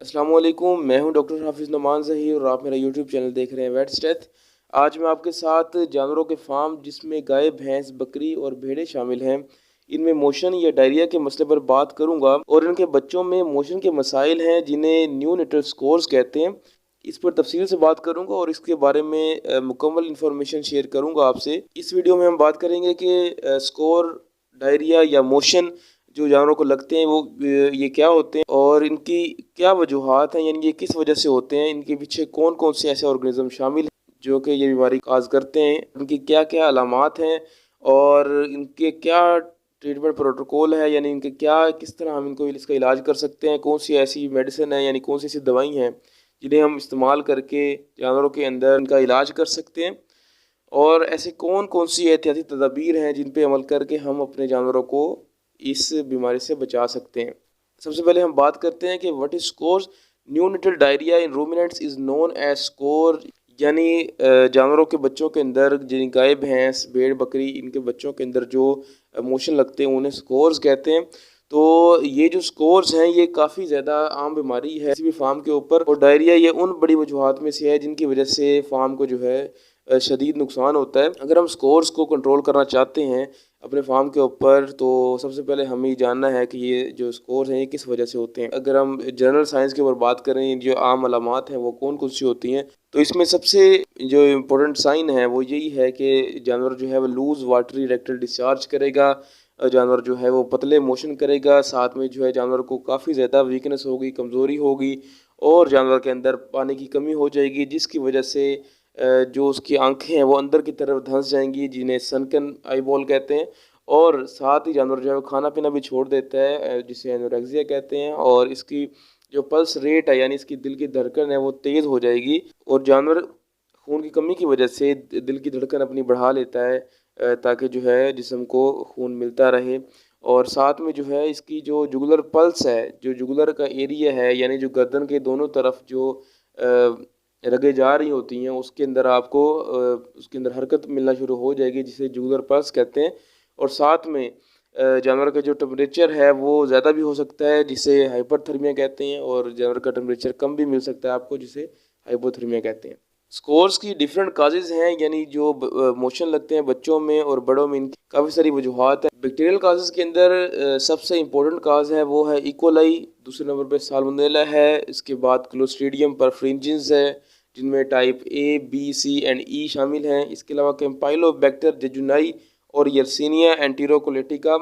अस्सलाम वालेकुम, मैं हूं डॉक्टर हाफिज़ नुमान ज़हीर और आप मेरा यूट्यूब चैनल देख रहे हैं वेट स्टेथ। आज मैं आपके साथ जानवरों के फार्म जिसमें गाय, भैंस, बकरी और भेड़ें शामिल हैं, इनमें मोशन या डायरिया के मसले पर बात करूंगा और इनके बच्चों में मोशन के मसाइल हैं जिन्हें न्यूनेटल स्कोर्स कहते हैं। इस पर तफसील से बात करूंगा और इसके बारे में मुकम्मल इन्फॉर्मेशन शेयर करूंगा आपसे। इस वीडियो में हम बात करेंगे कि स्कोर, डायरिया या मोशन जो जानवरों को लगते हैं वो ये क्या होते हैं और इनकी क्या वजूहात हैं, यानी ये किस वजह से होते हैं, इनके पीछे कौन कौन से ऐसे ऑर्गेनिज्म शामिल हैं जो कि ये बीमारी काज करते हैं, इनकी क्या क्या अलामात हैं और इनके क्या ट्रीटमेंट प्रोटोकॉल है, यानी इनके क्या किस तरह हम इनको इसका इलाज कर सकते हैं, कौन सी ऐसी मेडिसिन है यानी कौन सी ऐसी दवाई हैं जिन्हें हम इस्तेमाल करके जानवरों के अंदर इनका इलाज कर सकते हैं और ऐसे कौन कौन सी एहतियाती तदाबीर हैं जिन पे अमल करके हम अपने जानवरों को इस बीमारी से बचा सकते हैं। सबसे पहले हम बात करते हैं कि what is scours. Neonatal diarrhoea in ruminants is known as scour, यानी जानवरों के बच्चों के अंदर जिन गाय, भैंस, भेड़, बकरी, इनके बच्चों के अंदर जो मोशन लगते हैं उन्हें स्कोर्स कहते हैं। तो ये जो स्कोर्स हैं ये काफ़ी ज़्यादा आम बीमारी है किसी भी फार्म के ऊपर, और डायरिया ये उन बड़ी वजूहात में से है जिनकी वजह से फार्म को जो है शदीद नुकसान होता है। अगर हम स्कोर्स को कंट्रोल करना चाहते हैं अपने फार्म के ऊपर तो सबसे पहले हमें जानना है कि ये जो स्कोर्स हैं ये किस वजह से होते हैं। अगर हम जनरल साइंस के ऊपर बात करें, जो आम अलामात हैं वो कौन कौन सी होती हैं, तो इसमें सबसे जो इम्पोर्टेंट साइन है वो यही है कि जानवर जो है वो लूज़ वाटरी रेक्टल डिस्चार्ज करेगा, जानवर जो है वो पतले मोशन करेगा, साथ में जो है जानवर को काफ़ी ज़्यादा वीकनेस होगी, कमज़ोरी होगी और जानवर के अंदर पानी की कमी हो जाएगी, जिसकी वजह से जो उसकी आंखें हैं वो अंदर की तरफ धंस जाएंगी, जिन्हें सनकन आई बॉल कहते हैं। और साथ ही जानवर जो है वो खाना पीना भी छोड़ देता है, जिसे एनोरेक्सिया कहते हैं, और इसकी जो पल्स रेट है यानी इसकी दिल की धड़कन है वो तेज़ हो जाएगी और जानवर खून की कमी की वजह से दिल की धड़कन अपनी बढ़ा लेता है ताकि जो है जिस्म को खून मिलता रहे। और साथ में जो है इसकी जो जुगुलर पल्स है, जो जुगुलर का एरिया है यानी जो गर्दन के दोनों तरफ जो रगें जा रही होती हैं उसके अंदर आपको उसके अंदर हरकत मिलना शुरू हो जाएगी, जिसे जुगुलर पल्स कहते हैं। और साथ में जानवर का जो टेम्परेचर है वो ज़्यादा भी हो सकता है, जिसे हाइपरथर्मिया कहते हैं, और जानवर का टेम्परेचर कम भी मिल सकता है आपको, जिसे हाइपोथर्मिया कहते हैं। स्कोर्स की डिफरेंट काजेज़ हैं, यानी जो मोशन लगते हैं बच्चों में और बड़ों में, इनकी काफ़ी सारी वजूहात हैं। बैक्टीरियल काजेज़ के अंदर सबसे इंपॉर्टेंट काज है वो है इकोलाई, दूसरे नंबर पे साल्मोनेला है, इसके बाद क्लोस्ट्रीडियम परफ्रिंजिन्स है जिनमें type A, B, C and E शामिल हैं। इसके अलावा कैम्पाइलोबैक्टर जेजुनाई और यर्सीनिया एंटीरोकोलेटिका,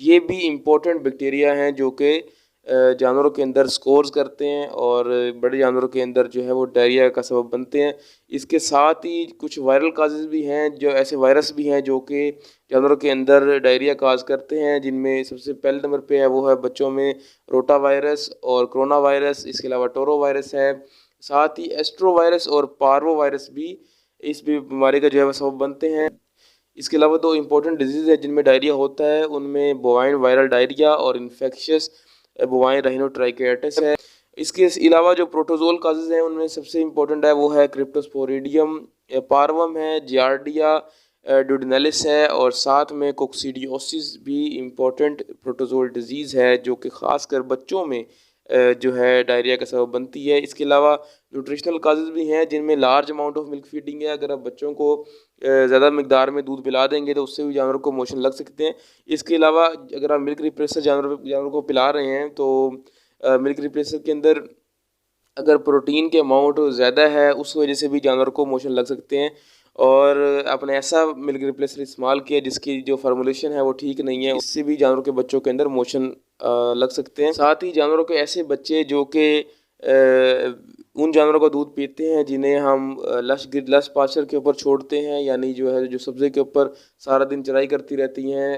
ये भी इम्पोर्टेंट बैक्टीरिया हैं जो कि जानवरों के अंदर स्कोर्स करते हैं और बड़े जानवरों के अंदर जो है वो डायरिया का सबब बनते हैं। इसके साथ ही कुछ वायरल काजेज़ भी हैं, जो ऐसे वायरस भी हैं जो कि जानवरों के अंदर डायरिया काज करते हैं, जिनमें सबसे पहले नंबर पे है वो है बच्चों में रोटा वायरस और कोरोना वायरस। इसके अलावा टोरो वायरस है, साथ ही एस्ट्रो वायरस और पार्वो वायरस भी इस बीमारी का जो है वो सबब बनते हैं। इसके अलावा दो इंपॉर्टेंट डिजीज़ है जिनमें डायरिया होता है, उनमें बोवाइन वायरल डायरिया और इन्फेक्शियस बोवाइन राइनोट्राइकेटिस है। इसके अलावा जो प्रोटोजोल काजेज़ हैं उनमें सबसे इंपॉर्टेंट है वो है क्रिप्टोस्पोरिडियम पार्वम है, जियार्डिया ड्यूडिनेलिस है, और साथ में कोक्सीडियोसिस भी इम्पोर्टेंट प्रोटोजोल डिजीज़ है जो कि ख़ासकर बच्चों में जो है डायरिया का सबब बनती है। इसके अलावा न्यूट्रिशनल काजेज़ भी हैं जिनमें large amount of milk feeding है। अगर आप बच्चों को ज़्यादा मकदार में दूध पिला देंगे तो उससे भी जानवर को मोशन लग सकते हैं। इसके अलावा अगर आप मिल्क रिप्लेसर जानवर को पिला रहे हैं तो मिल्क रिप्लेसर के अंदर अगर प्रोटीन के अमाउंट ज़्यादा है उस वजह से भी जानवर को मोशन लग सकते हैं। और आपने ऐसा मिल्क रिप्लेसर इस्तेमाल किया जिसकी जो फार्मूलेशन है वो ठीक नहीं है, इससे भी जानवरों के बच्चों के अंदर मोशन लग सकते हैं। साथ ही जानवरों के ऐसे बच्चे जो कि उन जानवरों का दूध पीते हैं जिन्हें हम लश पाचर के ऊपर छोड़ते हैं, यानी जो है जो सब्ज़े के ऊपर सारा दिन चराई करती रहती हैं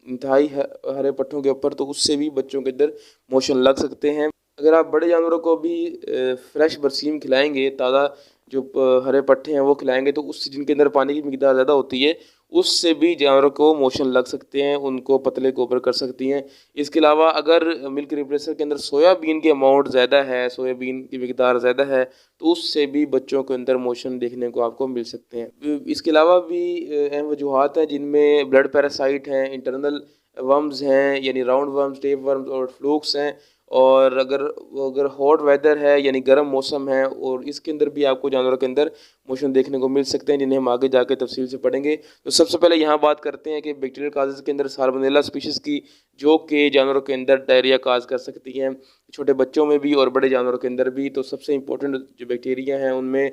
इंतहाई हरे पट्टों के ऊपर, तो उससे भी बच्चों के अंदर मोशन लग सकते हैं। अगर आप बड़े जानवरों को भी फ्रेश बरसीम खिलाएंगे, ताज़ा जो हरे पट्टे हैं वो खिलाएंगे, तो उससे जिनके अंदर पानी की मिकदार ज़्यादा होती है उससे भी जानवरों को मोशन लग सकते हैं, उनको पतले गोबर कर सकती हैं। इसके अलावा अगर मिल्क रिप्लेसर के अंदर सोयाबीन के अमाउंट ज़्यादा है, सोयाबीन की मिकदार ज़्यादा है, तो उससे भी बच्चों के अंदर मोशन देखने को आपको मिल सकते हैं। इसके अलावा भी अहम वजूहात हैं जिनमें ब्लड पैरासाइट हैं, इंटरनल वर्म्स हैं यानी राउंड वर्म्स, टेप वर्म्स और फ्लूक्स हैं, और अगर हॉट वेदर है यानी गर्म मौसम है और इसके अंदर भी आपको जानवरों के अंदर मोशन देखने को मिल सकते हैं, जिन्हें हम आगे जाके तफसील से पढ़ेंगे। तो सबसे पहले यहाँ बात करते हैं कि बैक्टीरियल काजेज़ के अंदर साल्मोनेला स्पीशीज़ की, जो कि जानवरों के अंदर डायरिया काज कर सकती हैं, छोटे बच्चों में भी और बड़े जानवरों के अंदर भी। तो सबसे इंपॉर्टेंट जो बैक्टीरिया हैं उनमें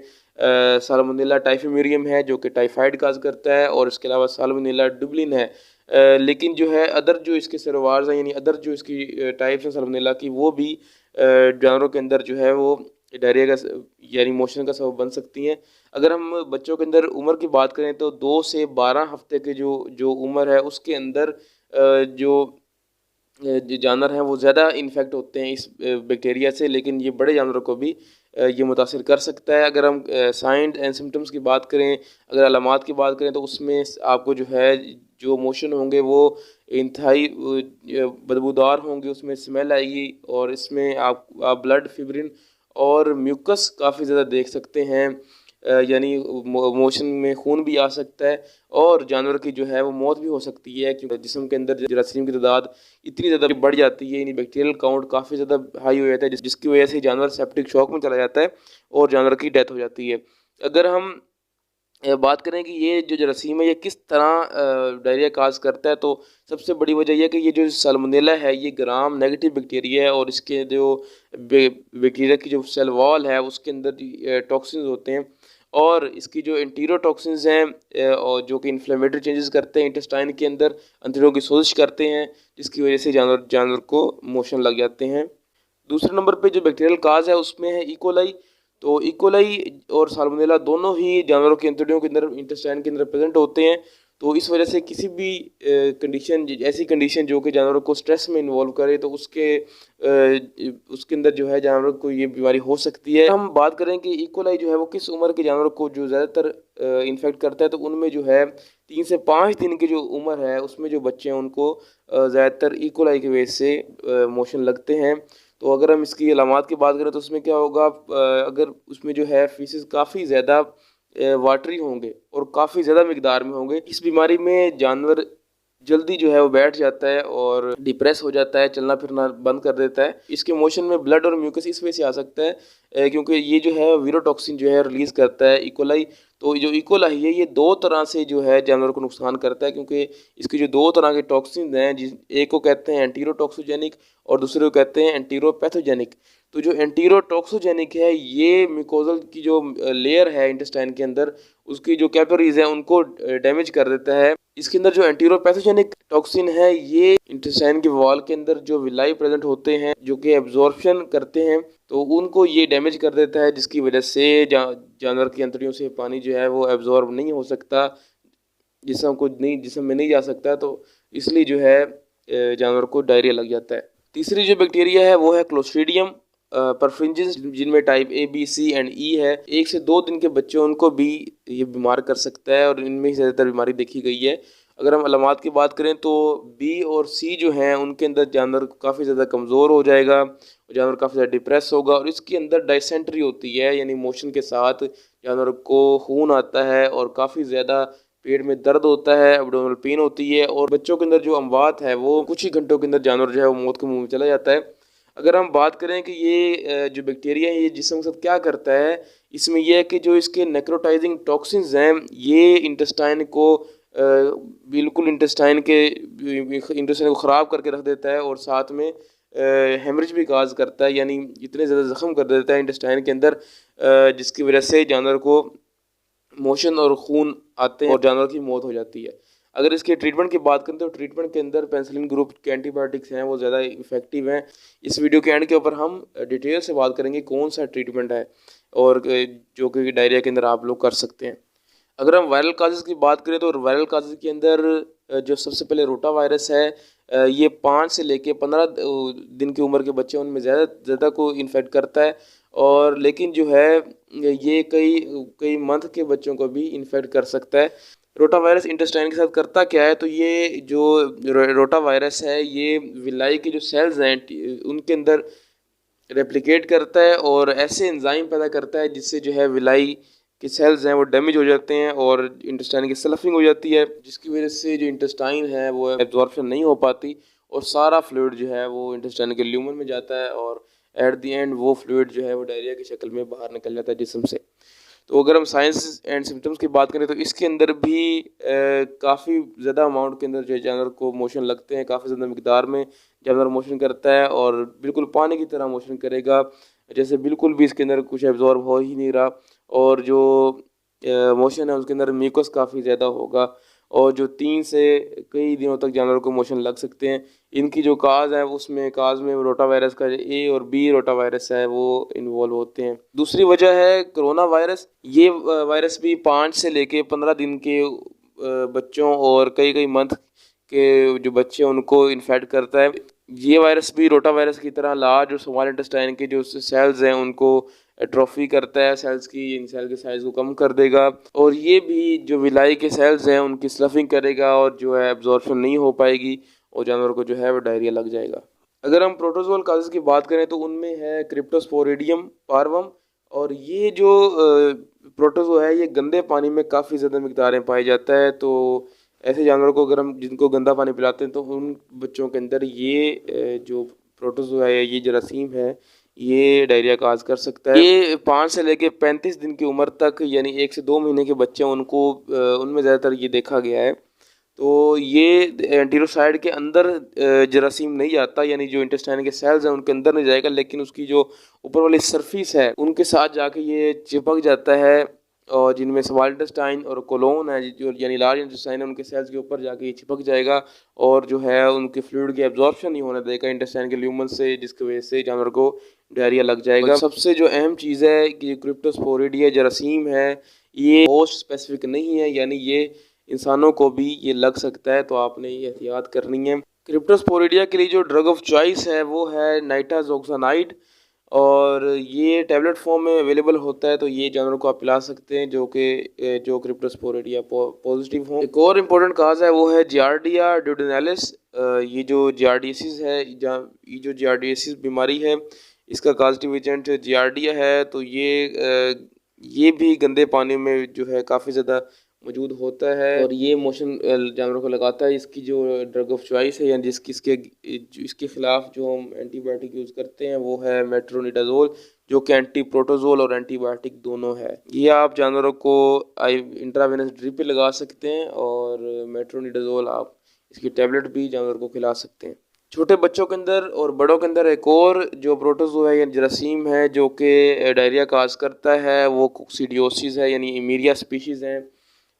साल्मोनेला टाइफिम्यूरियम है जो कि टाइफाइड काज करता है, और इसके अलावा साल्मोनेला डुबलिन है। लेकिन जो है अदर जो इसके सेरोवार्स हैं यानी अदर जो इसकी टाइप्स हैं साल्मोनेला की, वो भी जानवरों के अंदर जो है वो डायरिया का यानी मोशन का सबब बन सकती हैं। अगर हम बच्चों के अंदर उम्र की बात करें तो 2 से 12 हफ्ते के जो जो उम्र है उसके अंदर जो जानवर हैं वो ज़्यादा इन्फेक्ट होते हैं इस बैक्टीरिया से, लेकिन ये बड़े जानवरों को भी ये मुतासिर कर सकता है। अगर हम साइंस एंड सिम्टम्स की बात करें, अगर अलामात की बात करें, तो उसमें आपको जो है जो मोशन होंगे वो इंतहाई बदबूदार होंगे, उसमें स्मेल आएगी, और इसमें आप ब्लड, फिब्रिन और म्यूकस काफ़ी ज़्यादा देख सकते हैं। यानी मोशन में खून भी आ सकता है और जानवर की जो है वो मौत भी हो सकती है, क्योंकि जिस्म के अंदर जरासीम की तादाद इतनी ज़्यादा बढ़ जाती है, यानी बैक्टीरियल काउंट काफ़ी ज़्यादा हाई हो जाता है, जिसकी वजह से जानवर सेप्टिक शॉक में चला जाता है और जानवर की डेथ हो जाती है। अगर हम बात करें कि ये जो जरासीम है ये किस तरह डायरिया काज करता है, तो सबसे बड़ी वजह यह कि ये जो साल्मोनेला है ये ग्राम नेगेटिव बैक्टीरिया है, और इसके जो बैक्टीरिया की जो सेल वॉल है उसके अंदर टॉक्सिन्स होते हैं, और इसकी जो एंटीरोटॉक्सिन्स हैं और जो कि इन्फ्लेमेटरी चेंजेस करते हैं इंटेस्टाइन के अंदर, अंतड़ियों की सोजिश करते हैं, जिसकी वजह से जानवर को मोशन लग जाते हैं। दूसरे नंबर पे जो बैक्टीरियल काज है उसमें है इकोलाई। तो इकोलाई और साल्मोनेला दोनों ही जानवरों के अंतड़ियों के अंदर, इंटेस्टाइन के अंदर प्रेजेंट होते हैं। तो इस वजह से किसी भी कंडीशन, ऐसी कंडीशन जो कि जानवरों को स्ट्रेस में इन्वॉल्व करे, तो उसके अंदर जो है जानवरों को ये बीमारी हो सकती है। हम बात करें कि इकोलाई जो है वो किस उम्र के जानवरों को जो ज़्यादातर इन्फेक्ट करता है, तो उनमें जो है 3 से 5 दिन की जो उम्र है उसमें जो बच्चे हैं उनको ज़्यादातर इकोलाई की वजह से मोशन लगते हैं। तो अगर हम इसकी अलामात की बात करें तो उसमें क्या होगा, अगर उसमें जो है फीसेस काफ़ी ज़्यादा वाटरी होंगे और काफ़ी ज़्यादा मिकदार में होंगे, इस बीमारी में जानवर जल्दी जो है वो बैठ जाता है और डिप्रेस हो जाता है, चलना फिरना बंद कर देता है। इसके मोशन में ब्लड और म्यूकस इस वजह से आ सकता है क्योंकि ये जो है वीरोटॉक्सिन जो है रिलीज़ करता है इकोलाई। तो जो इकोलाई है ये 2 तरह से जो है जानवर को नुकसान करता है, क्योंकि इसकी जो 2 तरह के टॉक्सिन हैं, एक को कहते हैं एंटीरोटॉक्सोजेनिक और दूसरे को कहते हैं एंटीरोपैथोजेनिक। तो जो एंटीरोटॉक्सोजेनिक है ये म्यूकोजल की जो लेयर है इंटेस्टाइन के अंदर, उसकी जो कैपिलरीज है उनको डैमेज कर देता है। इसके अंदर जो एंटीरोपैथोजेनिक टॉक्सिन है ये इंटेस्टाइन के वॉल के अंदर जो विलाई प्रेजेंट होते हैं जो कि एब्जॉर्प्शन करते हैं, तो उनको ये डैमेज कर देता है, जिसकी वजह से जानवर की अंतड़ियों से पानी जो है वो एब्जॉर्ब नहीं हो सकता, जिस्म में नहीं जा सकता, तो इसलिए जो है जानवर को डायरिया लग जाता है। तीसरी जो बैक्टीरिया है वो है क्लोस्ट्रीडियम परफिंजिस, जिनमें type A, B, C and E है। 1 से 2 दिन के बच्चे उनको भी ये बीमार कर सकता है और इनमें ही ज़्यादातर बीमारी देखी गई है। अगर हम अलामात की बात करें तो बी और सी जो हैं उनके अंदर जानवर काफ़ी ज़्यादा कमज़ोर हो जाएगा, जानवर काफ़ी ज़्यादा डिप्रेस होगा, और इसके अंदर डायसेंट्री होती है, यानी मोशन के साथ जानवर को खून आता है और काफ़ी ज़्यादा पेट में दर्द होता है, एब्डोमिनल पेन होती है, और बच्चों के अंदर जो अमवात है वो कुछ ही घंटों के अंदर जानवर जो है वो मौत के मुंह में चला जाता है। अगर हम बात करें कि ये जो बैक्टीरिया है ये जिस्म के साथ क्या करता है, इसमें यह है कि जो इसके नेक्रोटाइजिंग टॉक्सिन्स हैं ये इंटेस्टाइन को बिल्कुल इंटेस्टाइन को ख़राब करके रख देता है, और साथ में हेमरेज भी काज करता है, यानी इतने ज़्यादा ज़ख्म कर देता है इंटेस्टाइन के अंदर, जिसकी वजह से जानवर को मोशन और खून आते हैं और जानवर की मौत हो जाती है। अगर इसके ट्रीटमेंट की बात करें तो ट्रीटमेंट के अंदर पेनिसिलिन ग्रुप के एंटीबायोटिक्स हैं वो ज़्यादा इफ़ेक्टिव हैं। इस वीडियो के एंड के ऊपर हम डिटेल से बात करेंगे कौन सा ट्रीटमेंट है और जो कि डायरिया के अंदर आप लोग कर सकते हैं। अगर हम वायरल काजेज़ की बात करें तो वायरल काजेज़ के अंदर जो सबसे पहले रोटा वायरस है, ये 5 से लेके 15 दिन की उम्र के बच्चे उनमें ज़्यादा को इन्फेक्ट करता है, और लेकिन जो है ये कई मंथ के बच्चों को भी इन्फेक्ट कर सकता है। रोटा वायरस इंटेस्टाइन के साथ करता क्या है, तो ये जो रोटा वायरस है ये विलाई के जो सेल्स हैं उनके अंदर रेप्लिकेट करता है और ऐसे एंजाइम पैदा करता है जिससे जो है विलाई के सेल्स हैं वो डैमेज हो जाते हैं और इंटेस्टाइन की स्लफिंग हो जाती है, जिसकी वजह से जो इंटेस्टाइन है वो एब्जॉर्प्शन नहीं हो पाती और सारा फ्लूइड जो है वो इंटेस्टाइन के ल्यूमन में जाता है और एट द एंड वो फ्लूइड जो है वो डायरिया की शक्ल में बाहर निकल जाता है जिस्म से। तो अगर हम साइंस एंड सिम्टम्स की बात करें तो इसके अंदर भी काफ़ी ज़्यादा अमाउंट के अंदर जो है जानवर को मोशन लगते हैं, काफ़ी ज़्यादा मिकदार में जानवर मोशन करता है और बिल्कुल पानी की तरह मोशन करेगा, जैसे बिल्कुल भी इसके अंदर कुछ एब्जॉर्ब हो ही नहीं रहा। और जो मोशन है उसके अंदर म्यूकस काफ़ी ज़्यादा होगा और जो 3 से कई दिनों तक जानवर को मोशन लग सकते हैं। इनकी जो काज है उसमें काज में रोटा वायरस का ए और बी रोटा वायरस है वो इन्वॉल्व होते हैं। दूसरी वजह है कोरोना वायरस। ये वायरस भी 5 से लेके 15 दिन के बच्चों और कई कई मंथ के जो बच्चे हैं उनको इन्फेक्ट करता है। ये वायरस भी रोटा वायरस की तरह लार्ज और स्मॉल इंटेस्टाइन के जो सेल्स हैं उनको एट्रोफी करता है, सेल्स की इन सेल के साइज़ को कम कर देगा और ये भी जो विलाई के सेल्स हैं उनकी स्लफिंग करेगा और जो है एब्जॉर्प्शन नहीं हो पाएगी और जानवर को जो है वो डायरिया लग जाएगा। अगर हम प्रोटोजोल काजेज़ की बात करें तो उनमें है क्रिप्टोस्पोरिडियम पार्वम और ये जो प्रोटोजो है ये गंदे पानी में काफ़ी ज़्यादा मिकदार में पाया जाता है। तो ऐसे जानवरों को अगर हम जिनको गंदा पानी पिलाते हैं तो उन बच्चों के अंदर ये जो प्रोटोजो है ये जरासीम है ये डायरिया काज कर सकता है। ये 5 से लेके 35 दिन की उम्र तक यानी 1 से 2 महीने के बच्चे उनको उनमें ज़्यादातर ये देखा गया है। तो ये एंटीरोसाइड के अंदर जरासीम नहीं जाता, यानी जो इंटेस्टाइन के सेल्स हैं उनके अंदर नहीं जाएगा, लेकिन उसकी जो ऊपर वाली सरफेस है उनके साथ जाके ये चिपक जाता है और जिनमें स्मॉल इंटेस्टाइन और कोलोन है जो यानी लार्ज इंटेस्टाइन है उनके सेल्स के ऊपर जाके ये चिपक जाएगा और जो है उनके फ्लूइड की एब्जॉर्प्शन नहीं होने देगा इंटेस्टाइन के ल्यूमन से, जिसकी वजह से जानवर को डायरिया लग जाएगा। सबसे जो अहम चीज़ है कि क्रिप्टोस्पोरिडिया जरासीम है ये होस्ट स्पेसिफिक नहीं है, यानी ये इंसानों को भी ये लग सकता है, तो आपने ये एहतियात करनी है। क्रिप्टोस्पोरिडिया के लिए जो ड्रग ऑफ चॉइस है वो है नाइट्राजोक्सानाइड और ये टैबलेट फॉर्म में अवेलेबल होता है, तो ये जानवरों को आप पिला सकते हैं जो क्रिप्टोस्पोरिडिया पॉजिटिव हो। एक और इम्पोर्टेंट काज है वो है जियार्डिया ड्यूडेनालिस। ये जो जियार्डियसिस है ये जो जियार्डियसिस बीमारी है इसका काजिटिव एजेंट जियार्डिया है। तो ये भी गंदे पानी में जो है काफ़ी ज़्यादा मौजूद होता है और ये मोशन जानवरों को लगाता है। इसकी जो ड्रग ऑफ चॉइस है यानी इसके खिलाफ जो हम एंटीबायोटिक यूज़ करते हैं वो है मेट्रोनिडाजोल, जो कि एंटी प्रोटोजोल और एंटीबायोटिक दोनों है। ये आप जानवरों को इंट्रावेनस ड्रिप पे लगा सकते हैं और मेट्रोनिडाजोल आप इसकी टैबलेट भी जानवर को खिला सकते हैं। छोटे बच्चों के अंदर और बड़ों के अंदर एक और जो प्रोटोजो है या जरासीम है जो कि डायरिया काज करता है वो कोक्सीडियोसिस है, यानी इमीरिया स्पीशीज़ हैं।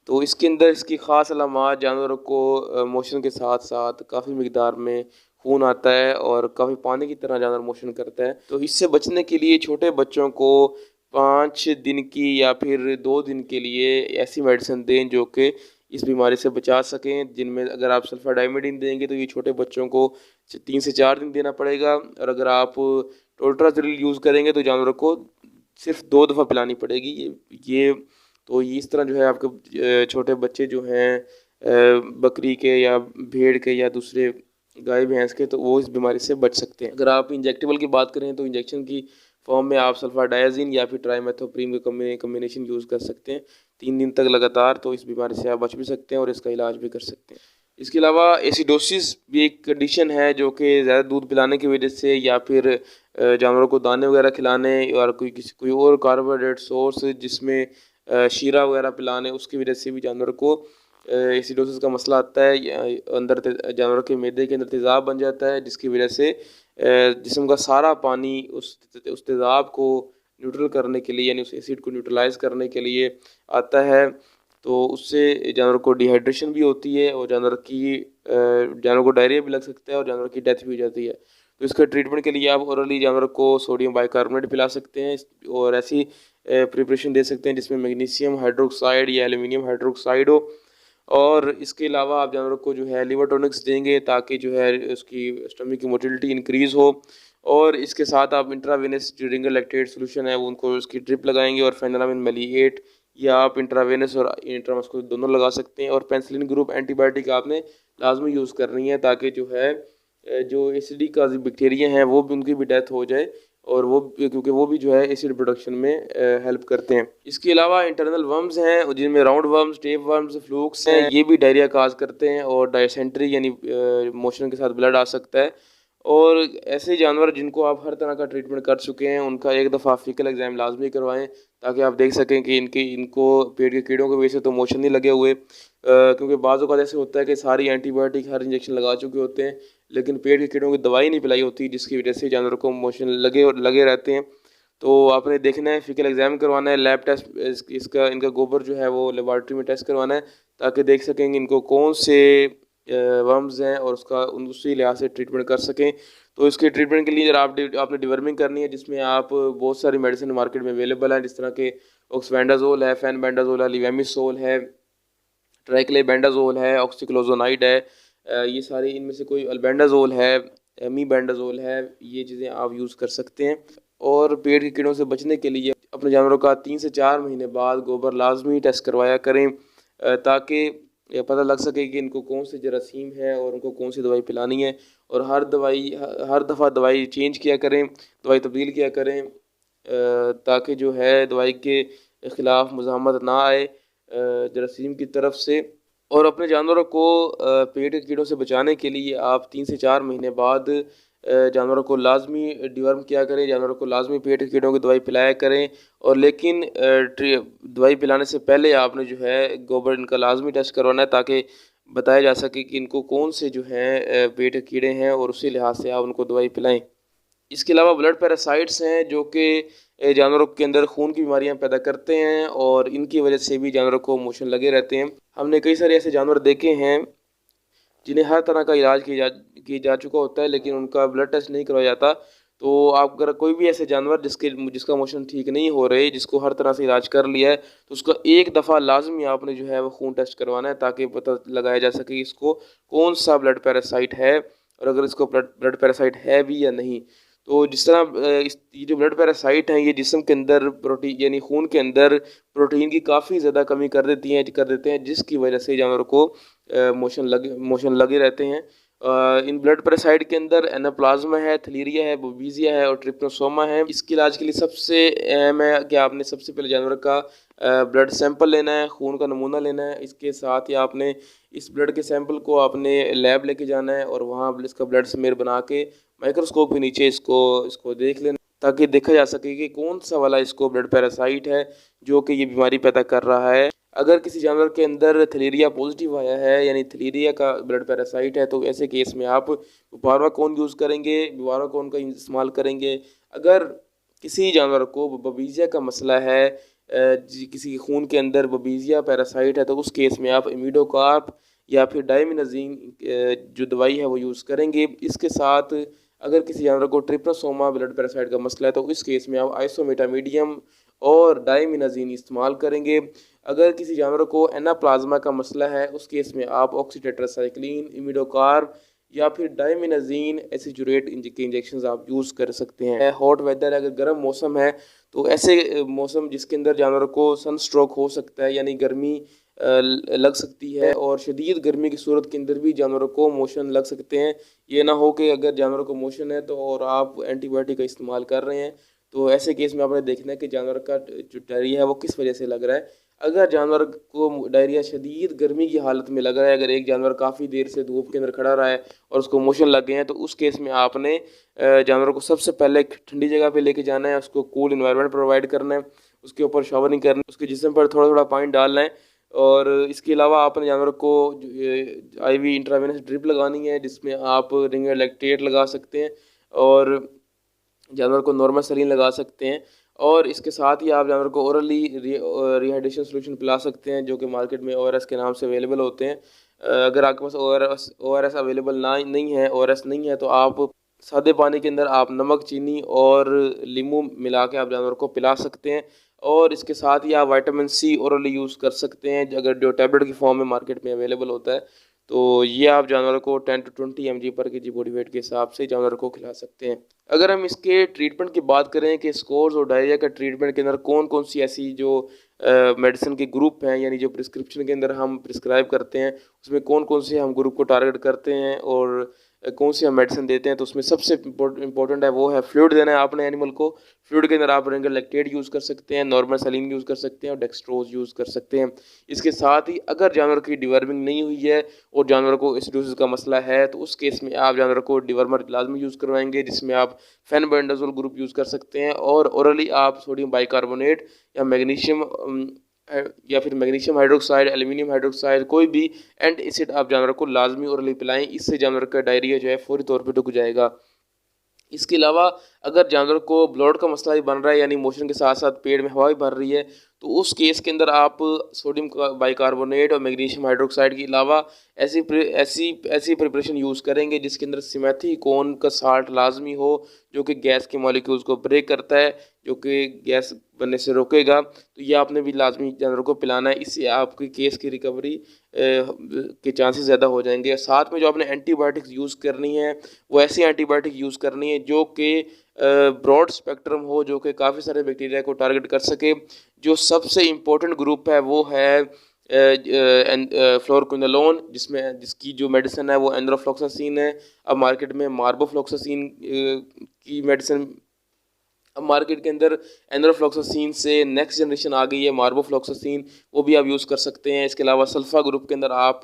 तो इसके अंदर इसकी ख़ास अलामात जानवरों को मोशन के साथ साथ काफ़ी मिकदार में खून आता है और काफ़ी पानी की तरह जानवर मोशन करता है। तो इससे बचने के लिए छोटे बच्चों को 5 दिन की या फिर 2 दिन के लिए ऐसी मेडिसिन दें जो कि इस बीमारी से बचा सकें, जिनमें अगर आप सल्फाडाइमिडीन देंगे तो ये छोटे बच्चों को 3 से 4 दिन देना पड़ेगा और अगर आप टोल्ट्राज़ोल यूज़ करेंगे तो जानवरों को सिर्फ 2 दफ़ा पिलानी पड़ेगी। ये तो इस तरह जो है आपके छोटे बच्चे जो हैं बकरी के या भेड़ के या दूसरे गाय भैंस के, तो वो इस बीमारी से बच सकते हैं। अगर आप इंजेक्टेबल की बात करें तो इंजेक्शन की फॉर्म में आप सल्फाडायाजिन या फिर ट्राइमेथोप्रीम का कम्बिनेशन यूज़ कर सकते हैं 3 दिन तक लगातार, तो इस बीमारी से आप बच भी सकते हैं और इसका इलाज भी कर सकते हैं। इसके अलावा एसिडोसिस भी एक कंडीशन है जो कि ज़्यादा दूध पिलाने की वजह से या फिर जानवरों को दाने वगैरह खिलाने और कोई और कार्बोहाइड्रेट सोर्स जिसमें शीरा वगैरह पिलाने उसकी वजह से भी जानवर को एसिडोसिस का मसला आता है। अंदर जानवर के मैदे के अंदर तेज़ाब बन जाता है जिसकी वजह से जिस्म का सारा पानी उस तेज़ाब को न्यूट्रल करने के लिए यानी उस एसिड को न्यूट्रलाइज करने के लिए आता है। तो उससे जानवर को डिहाइड्रेशन भी होती है और जानवर को डायरिया भी लग सकता है और जानवर की डेथ भी हो जाती है। तो इसके ट्रीटमेंट के लिए आप ओरली जानवर को सोडियम बाइकार्बोनेट पिला सकते हैं और ऐसी प्रिपरेशन दे सकते हैं जिसमें मैग्नीशियम हाइड्रोक्साइड या एल्यूमिनियम हाइड्रोक्साइड हो। और इसके अलावा आप जानवर को जो है लिवर टॉनिक्स देंगे ताकि जो है उसकी स्टमक की मोटिलिटी इंक्रीज़ हो और इसके साथ आप इंट्रावेनस जो रिंगर लैक्टेट सोल्यूशन है वो उनको उसकी ड्रिप लगाएंगे और फेनोलामिन मेलिएट या आप इंट्रावेनस और इंट्रामस्कुलर दोनों लगा सकते हैं। और पेनिसिलिन ग्रुप एंटीबायोटिक आपने लाजमी यूज़ करनी है ताकि जो है जो एसिडी का बैक्टीरिया हैं वो भी उनकी भी डेथ हो जाए और वो क्योंकि वो भी जो है एसिड प्रोडक्शन में हेल्प करते हैं। इसके अलावा इंटरनल वर्म्स हैं जिनमें round worms, tape worms, flukes हैं, ये भी डायरिया काज करते हैं और डायसेंट्री यानी मोशन के साथ ब्लड आ सकता है। और ऐसे जानवर जिनको आप हर तरह का ट्रीटमेंट कर चुके हैं उनका एक दफ़ा फीकल एग्ज़ाम लाजमी करवाएं, ताकि आप देख सकें कि इनको पेट के कीड़ों की वजह से तो मोशन नहीं लगे हुए, क्योंकि बाज़ औक़ात ऐसे होता है कि सारी एंटीबायोटिक हर इंजेक्शन लगा चुके होते हैं लेकिन पेट के कीड़ों की दवाई नहीं पिलाई होती, जिसकी वजह से जानवरों को मोशन लगे रहते हैं। तो आपने देखना है, फीकल एग्ज़ाम करवाना है, लैब टेस्ट इनका गोबर जो है वो लेबॉरेटरी में टेस्ट करवाना है, ताकि देख सकेंगे इनको कौन से वर्म्स हैं और उसी लिहाज से ट्रीटमेंट कर सकें। तो इसके ट्रीटमेंट के लिए आपने डिवर्मिंग करनी है, जिसमें आप बहुत सारी मेडिसिन मार्केट में अवेलेबल हैं, जिस तरह के ऑक्सबेंडाजोल है, फैनबेंडाजोल है, लिवेमिसोल है, ट्राइक्लेबेंडाजोल है, ऑक्सीक्लोजोनाइड है, ये सारी इनमें से कोई अल्बेंडाजोल है, मीबेंडाजोल है, ये चीज़ें आप यूज़ कर सकते हैं। और पेट के कीड़ों से बचने के लिए अपने जानवरों का 3 से 4 महीने बाद गोबर लाजमी टेस्ट करवाया करें, ताकि ये पता लग सके कि इनको कौन सी जरासीम है और उनको कौन सी दवाई पिलानी है। और हर दफ़ा दवाई चेंज किया करें, दवाई तब्दील किया करें, ताकि जो है दवाई के ख़िलाफ़ मुज़ाहमत ना आए जरासीम की तरफ से। और अपने जानवरों को पेट के कीड़ों से बचाने के लिए आप 3 से 4 महीने बाद जानवरों को लाजमी डिवर्म किया करें, जानवरों को लाजमी पेट के कीड़ों की दवाई पिलाया करें। और लेकिन दवाई पिलाने से पहले आपने जो है गोबर इनका लाजमी टेस्ट करवाना है, ताकि बताया जा सके कि इनको कौन से जो हैं पेट के कीड़े हैं और उसी लिहाज से आप उनको दवाई पिलाएं। इसके अलावा ब्लड पैरासाइट्स हैं जो कि जानवरों के अंदर खून की बीमारियां पैदा करते हैं और इनकी वजह से भी जानवरों को मोशन लगे रहते हैं। हमने कई सारे ऐसे जानवर देखे हैं जिन्हें हर तरह का इलाज किया जा चुका होता है, लेकिन उनका ब्लड टेस्ट नहीं करवाया जाता। तो आप अगर कोई भी ऐसे जानवर जिसका मोशन ठीक नहीं हो रहे, जिसको हर तरह से इलाज कर लिया है, तो उसका एक दफ़ा लाजमी आपने जो है वो खून टेस्ट करवाना है, ताकि पता लगाया जा सके इसको कौन सा ब्लड पैरासाइट है और अगर इसको ब्लड पैरासाइट है भी या नहीं। तो जिस तरह ये जो ब्लड पैरासाइट हैं, ये जिस्म के अंदर प्रोटीन यानी खून के अंदर प्रोटीन की काफ़ी ज़्यादा कमी कर देते हैं, जिसकी वजह से जानवरों को मोशन लगे रहते हैं। इन ब्लड पैरासाइट के अंदर एनाप्लाज्मा है, थलीरिया है, बोबीजिया है और ट्रिप्नोसोमा है। इसके इलाज के लिए सबसे अहम है कि आपने सबसे पहले जानवर का ब्लड सैंपल लेना है, खून का नमूना लेना है। इसके साथ ही आपने इस ब्लड के सैंपल को आपने लैब लेके जाना है और वहाँ इसका ब्लड स्मेयर बना के माइक्रोस्कोप के नीचे इसको देख लेना, ताकि देखा जा सके कि कौन सा वाला इसको ब्लड पैरासाइट है जो कि ये बीमारी पैदा कर रहा है। अगर किसी जानवर के अंदर थलीरिया पॉजिटिव आया है यानी थलीरिया का ब्लड पैरासाइट है, तो ऐसे केस में आप बुपारवाकोन यूज़ करेंगे, बुपारवाकोन का इस्तेमाल करेंगे। अगर किसी जानवर को बबीजिया का मसला है, किसी के खून के अंदर बबीजिया पैरासाइट है, तो उस केस में आप इमिडोकार्प या फिर डायमिनाजीन जो दवाई है वो यूज़ करेंगे। इसके साथ अगर किसी जानवर को ट्रिप्नोसोमा ब्लड पैरासाइट का मसला है, तो इस केस में आप आइसोमेटामीडियम और डायमिनाजीन इस्तेमाल करेंगे। अगर किसी जानवर को एनाप्लाज्मा का मसला है, उस केस में आप ऑक्सीटेट्रासाइक्लिन, इमिडोकार्ब या फिर डायमिनाजीन एसिचुरेट के इंजेक्शन आप यूज़ कर सकते हैं। हॉट वेदर है, अगर गर्म मौसम है, तो ऐसे मौसम जिसके अंदर जानवर को सन स्ट्रोक हो सकता है यानी गर्मी लग सकती है, और शदीद गर्मी की सूरत के अंदर भी जानवरों को मोशन लग सकते हैं। ये ना हो कि अगर जानवरों को मोशन है तो और आप एंटीबायोटिक का इस्तेमाल कर रहे हैं, तो ऐसे केस में आपने देखना है कि जानवर का जो डायरिया है वो किस वजह से लग रहा है। अगर जानवर को डायरिया शदीद गर्मी की हालत में लग रहा है, अगर एक जानवर काफ़ी देर से धूप के अंदर खड़ा रहा है और उसको मोशन लग गए हैं, तो उस केस में आपने जानवर को सबसे पहले ठंडी जगह पे लेके जाना है, उसको कूल इन्वायरमेंट प्रोवाइड करना है, उसके ऊपर शावरिंग करना है, उसके जिस्म पर थोड़ा थोड़ा पानी डालना है। और इसके अलावा आपने जानवर को IV इंट्रावेनस ड्रिप लगानी है, जिसमें आप रिंग लैक्टेट लगा सकते हैं और जानवर को नॉर्मल सलीन लगा सकते हैं। और इसके साथ ही आप जानवर को ओरली रिहाइड्रेशन सोल्यूशन पिला सकते हैं, जो कि मार्केट में ORS के नाम से अवेलेबल होते हैं। अगर आपके पास ORS अवेलेबल नहीं है, ORS नहीं है, तो आप सादे पानी के अंदर आप नमक, चीनी और नींबू मिला के आप जानवर को पिला सकते हैं। और इसके साथ ही आप विटामिन C ओरली यूज़ कर सकते हैं, अगर जो टैबलेट की फॉर्म में मार्केट में अवेलेबल होता है। तो ये आप जानवर को 10 to 20 mg पर kg बॉडी वेट के हिसाब से जानवर को खिला सकते हैं। अगर हम इसके ट्रीटमेंट की बात करें कि स्कोर्स और डायरिया का ट्रीटमेंट के अंदर कौन कौन सी ऐसी जो मेडिसिन के ग्रुप हैं, यानी जो प्रिस्क्रिप्शन के अंदर हम प्रिस्क्राइब करते हैं, उसमें कौन कौन से हम ग्रुप को टारगेट करते हैं और कौन सी हम मेडिसिन देते हैं, तो उसमें सबसे इम्पोर्टेंट है वो है फ्लूइड देना है आपने एनिमल को। फ्लूइड के अंदर आप रेंगर लैक्टेट यूज़ कर सकते हैं, नॉर्मल सलीन यूज़ कर सकते हैं और डेक्सट्रोज यूज़ कर सकते हैं। इसके साथ ही अगर जानवर की डिवर्मिंग नहीं हुई है और जानवर को एसिडोसिस का मसला है, तो उस केस में आप जानवर को डिवर्मर लाजमी यूज़ करवाएंगे, जिसमें आप फेनबेंडाजोल ग्रुप यूज़ कर सकते हैं और ओरली आप सोडियम बाइकार्बोनेट या मैग्नीशियम या फिर मैग्नीशियम हाइड्रोक्साइड, एल्यूमिनियम हाइड्रोक्साइड, कोई भी एंड एसिड आप जानवर को लाजमी ओरली पिलाएं। इससे जानवर का डायरिया जो है फौरी तौर पर रुक जाएगा। इसके अलावा अगर जानवर को ब्लड का मसला भी बन रहा है, यानी मोशन के साथ साथ पेट में हवा भी भर रही है, तो उस केस के अंदर आप सोडियम बाइकार्बोनेट और मैग्नीशियम हाइड्रोक्साइड के अलावा ऐसी ऐसी ऐसी प्रिपरेशन यूज़ करेंगे जिसके अंदर सिमेथिकोन का साल्ट लाजमी हो, जो कि गैस के मॉलिक्यूल्स को ब्रेक करता है, जो कि गैस बनने से रोकेगा। तो ये आपने भी लाजमी जानवर को पिलाना है। इससे आपकी केस की रिकवरी के चांसेस ज़्यादा हो जाएंगे। साथ में जो आपने एंटीबायोटिक्स यूज़ करनी है, वो ऐसी एंटीबायोटिक यूज़ करनी है जो कि ब्रॉड स्पेक्ट्रम हो, जो कि काफ़ी सारे बैक्टीरिया को टारगेट कर सके। जो सबसे इम्पोर्टेंट ग्रुप है वो है फ्लोरोक्विनोलोन, जिसकी जो मेडिसिन है वो एंड्रोफ्लोक्सासिन है। अब मार्केट में मार्बोफ्लोक्सासिन की मेडिसिन, अब मार्केट के अंदर एंड्रोफ्लोक्सासिन से नेक्स्ट जनरेशन आ गई है मार्बोफ्लोक्सासिन, वो भी आप यूज़ कर सकते हैं। इसके अलावा सल्फा ग्रुप के अंदर आप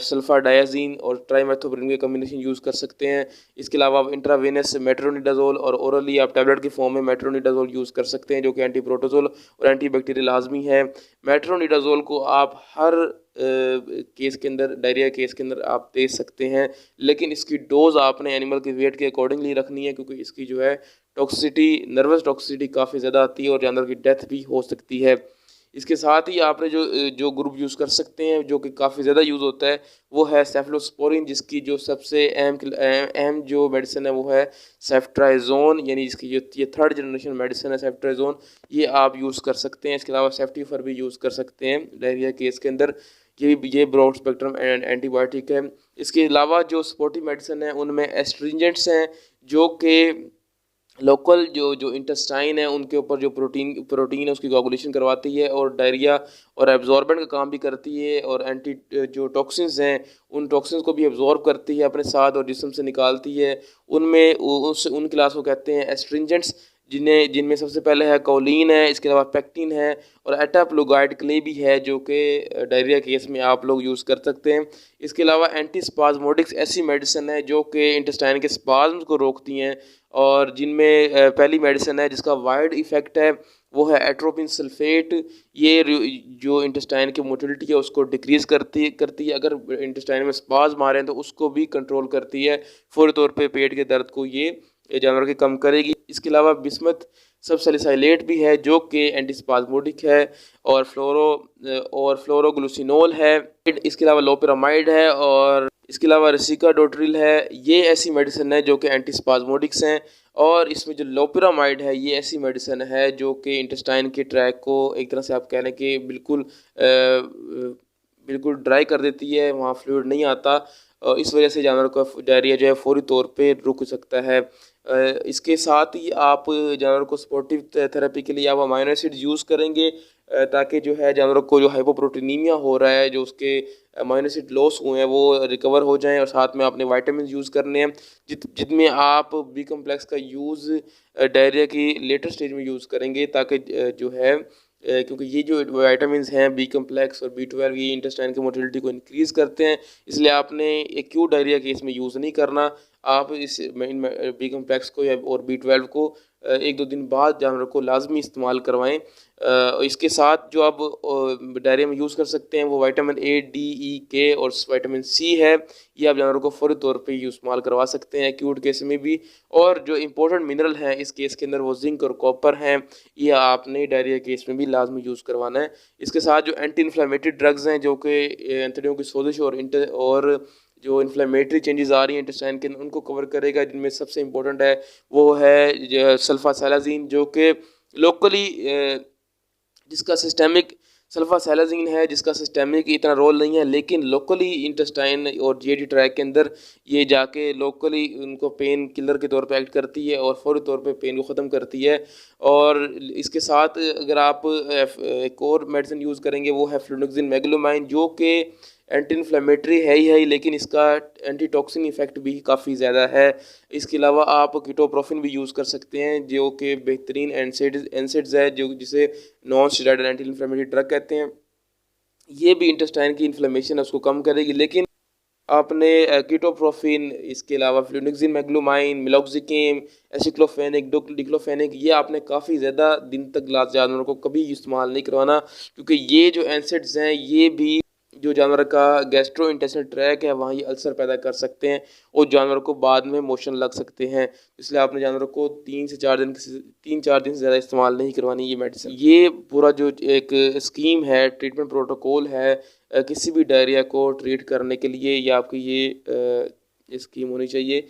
सल्फा डायाजीन और ट्राइमेथोप्रिन के कम्बिनेशन यूज़ कर सकते हैं। इसके अलावा आप इंट्रावेनस मेट्रोनिडाजोल और ओरली आप टैबलेट की फॉर्म में मेट्रोनिडाजोल यूज़ कर सकते हैं, जो कि एंटी प्रोटोजोल और एंटी बैक्टीरियल लाजमी है। मेट्रोनिडाजोल को आप हर केस के अंदर, डायरिया केस के अंदर आप दे सकते हैं, लेकिन इसकी डोज आपने एनिमल के वेट के अकॉर्डिंगली रखनी है, क्योंकि इसकी जो है टॉक्सिसिटी, नर्वस टॉक्सिसिटी काफ़ी ज़्यादा आती है और जानवर की डेथ भी हो सकती है। इसके साथ ही आपने जो ग्रुप यूज़ कर सकते हैं, जो कि काफ़ी ज़्यादा यूज़ होता है, वो है सेफलोस्पोरिन, जिसकी जो सबसे अहम जो मेडिसिन है वो है सेफ्ट्राइजोन, यानी जिसकी जो ये थर्ड जनरेशन मेडिसिन है सेफ्ट्राइजोन, ये आप यूज़ कर सकते हैं। इसके अलावा सेफ्टीफर भी यूज़ कर सकते हैं डायरिया केस के अंदर। ये ब्रॉड स्पेक्ट्रम एंटीबायोटिक है। इसके अलावा जो सपोर्टिव मेडिसिन है उनमें एस्ट्रिंजेंट्स हैं, जो कि लोकल जो जो इंटेस्टाइन है उनके ऊपर जो प्रोटीन है उसकी कोगुलेशन करवाती है और डायरिया और एब्जॉर्बेंट का काम भी करती है, और एंटी जो टॉक्सिन्स हैं उन टॉक्सिन्स को भी एब्जॉर्ब करती है अपने साथ और जिस्म से निकालती है। उनमें उन क्लास को कहते हैं एस्ट्रिंजेंट्स, जिनमें सबसे पहले है कौलिन है, इसके अलावा पेक्टिन है और एटाप्लुगाइड क्ले भी है, जो कि डायरिया केस में आप लोग यूज़ कर सकते हैं। इसके अलावा एंटी स्पाज्मोडिक्स ऐसी मेडिसिन है जो कि इंटेस्टाइन के स्पाज्म को रोकती हैं, और जिनमें पहली मेडिसिन है जिसका वाइड इफ़ेक्ट है वो है एट्रोपिन सल्फेट। ये जो इंटेस्टाइन की मोटिलिटी है उसको डिक्रीज़ करती है। अगर इंटेस्टाइन में स्पाज्म आ रहे हैं तो उसको भी कंट्रोल करती है, फौरी तौर पे पेट के दर्द को ये जानवर के कम करेगी। इसके अलावा बिस्मथ सबसैलिसाइलेट भी है, जो कि एंटीस्पाज्मोडिक है, और फ्लोरोग्लूसिनोल है। इसके अलावा लोपेरामाइड है, और इसके अलावा रेसिकाडोट्रिल है। ये ऐसी मेडिसिन है जो कि एंटीस्पाज्मोडिक्स हैं, और इसमें जो लोपेरामाइड है ये ऐसी मेडिसिन है जो कि इंटेस्टाइन के ट्रैक को एक तरह से आप कह लें कि बिल्कुल ड्राई कर देती है, वहाँ फ्लूइड नहीं आता, इस वजह से जानवर का डायरिया जो है फौरी तौर पे रुक सकता है। इसके साथ ही आप जानवर को सपोर्टिव थेरेपी के लिए आप अमाइनो एसिड यूज़ करेंगे, ताकि जो है जानवरों को जो हाइपोप्रोटीनीमिया हो रहा है, जो उसके अमाइनो एसिड लॉस हुए हैं वो रिकवर हो जाएं। और साथ में आपने वाइटामिन यूज़ करने हैं, जिनमें आप बी कम्प्लेक्स का यूज़ डायरिया की लेटर स्टेज में यूज़ करेंगे, ताकि जो है क्योंकि ये जो वाइटामिन हैं बी कम्प्लेक्स और B12, ये इंटेस्टाइन की मोटिलिटी को इंक्रीज़ करते हैं, इसलिए आपने एक्यूट डायरिया केस में यूज़ नहीं करना। आप इन बी कम्प्लेक्स को या और B12 को 1-2 दिन बाद जानवर को लाजमी इस्तेमाल करवाएं। इसके साथ जो आप डायरिया में यूज़ कर सकते हैं वो vitamin A, D, E, K और विटामिन C है। ये आप जानवरों को फौरी तौर पे इस्तेमाल करवा सकते हैं एक्यूट केस में भी। और जो इंपॉर्टेंट मिनरल हैं इस केस के अंदर वो जिंक और कॉपर हैं, ये आपने डायरिया केस में भी लाजमी यूज़ करवाना है। इसके साथ जो एंटी इन्फ्लेमेटरी ड्रग्स हैं, जो कि एंथड़ियों की सोजिश और जो इन्फ्लेमेटरी चेंजेस आ रही हैं इंटेस्टाइन के अंदर, उनको कवर करेगा, जिनमें सबसे इम्पोर्टेंट है वो है सल्फासैलाजीन, जो कि लोकली जिसका सिस्टेमिक सल्फासैलाजीन है, जिसका सिस्टेमिक इतना रोल नहीं है, लेकिन लोकली इंटेस्टाइन और जीआईटी ट्रैक के अंदर ये जाके लोकली उनको पेन किलर के तौर पे एक्ट करती है और फौरी तौर पे पेन को ख़त्म करती है। और इसके साथ अगर आप एक और मेडिसिन यूज़ करेंगे वो है फ्लुनोक्सिन मैग्लोमाइन, जो कि एंटी इन्फ्लेमेटरी है ही लेकिन इसका एंटी टॉक्सिन इफेक्ट भी काफ़ी ज़्यादा है। इसके अलावा आप कीटोप्रोफिन भी यूज़ कर सकते हैं जो कि बेहतरीन एनसेड्स है, जो जिसे non steroidal anti inflammatory drug कहते हैं। ये भी इंटेस्टाइन की इन्फ्लेमेशन है उसको कम करेगी। लेकिन आपने कीटोप्रोफिन, इसके अलावा फ्लुनिक्सिन, मैग्लूमाइन, मिलोक्सिकिम, एसिक्लोफेनिक, डिक्लोफेनिक, ये आपने काफ़ी ज़्यादा दिन तक जानवरों को कभी इस्तेमाल नहीं करवाना, क्योंकि ये जो एनसेड्स हैं ये भी जो जानवर का गैस्ट्रो इंटेस्टाइनल ट्रैक है वहाँ ये अल्सर पैदा कर सकते हैं और जानवर को बाद में मोशन लग सकते हैं। इसलिए आपने जानवरों को 3 से 4 दिन से ज़्यादा इस्तेमाल नहीं करवानी ये मेडिसिन। ये पूरा जो एक स्कीम है, ट्रीटमेंट प्रोटोकॉल है किसी भी डायरिया को ट्रीट करने के लिए, या आपकी ये स्कीम होनी चाहिए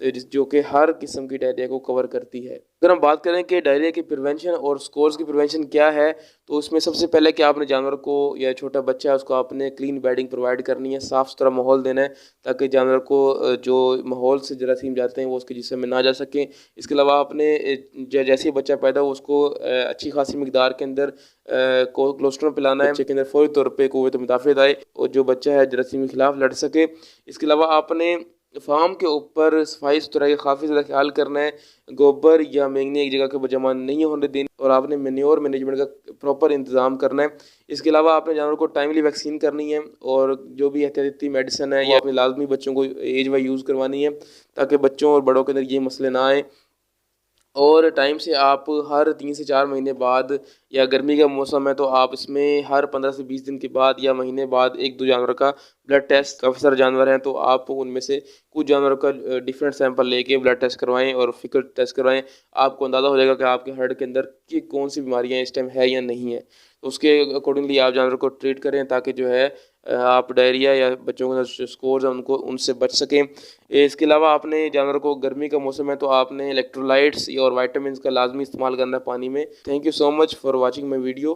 तो जो कि हर किस्म की डायरिया को कवर करती है। अगर हम बात करें कि डायरिया की प्रिवेंशन और स्कोर्स की प्रिवेंशन क्या है, तो उसमें सबसे पहले कि आपने जानवर को या छोटा बच्चा है उसको आपने क्लीन बेडिंग प्रोवाइड करनी है, साफ़ सुथरा माहौल देना है ताकि जानवर को जो माहौल से जरासीम जाते हैं वो उसके जिस्म में ना जा सकें। इसके अलावा आपने जैसे ही बच्चा पैदा हो उसको अच्छी खासी मिकदार के अंदर कोलोस्ट्रम पिलाना है, बच्चे के अंदर फौरी तौर पर क़ुव्वत मुदाफ़अत आए और जो बच्चा है जरासीम के खिलाफ लड़ सके। इसके अलावा आपने फार्म के ऊपर सफाई सुथराई का काफ़ी ज़्यादा ख्याल करना है, गोबर या मेंगनी एक जगह पर जमा नहीं होने देनी और आपने मैन्योर मैनेजमेंट का प्रॉपर इंतज़ाम करना है। इसके अलावा आपने जानवर को टाइमली वैक्सीन करनी है और जो भी एहतियाती मेडिसिन है ये अपने लाजमी बच्चों को एज वाइज यूज़ करवानी है ताकि बच्चों और बड़ों के अंदर ये मसले ना आए। और टाइम से आप हर 3 से 4 महीने बाद, या गर्मी का मौसम है तो आप इसमें हर 15 से 20 दिन के बाद या महीने बाद 1-2 जानवर का ब्लड टेस्ट, काफ़ी सारे जानवर हैं तो आप उनमें से कुछ जानवरों का डिफरेंट सैंपल लेके ब्लड टेस्ट करवाएं और फिकर टेस्ट करवाएं। आपको अंदाज़ा हो जाएगा कि आपके हर्ड के अंदर की कौन सी बीमारियां इस टाइम है या नहीं है, तो उसके अकॉर्डिंगली आप जानवर को ट्रीट करें ताकि जो है आप डायरिया या बच्चों के अंदर जो स्कोर्स हैं उनको उनसे बच सकें। इसके अलावा आपने जानवर को, गर्मी का मौसम है तो आपने इलेक्ट्रोलाइट्स और वाइटामिन का लाजमी इस्तेमाल करना है पानी में। Thank you so much for watching my video.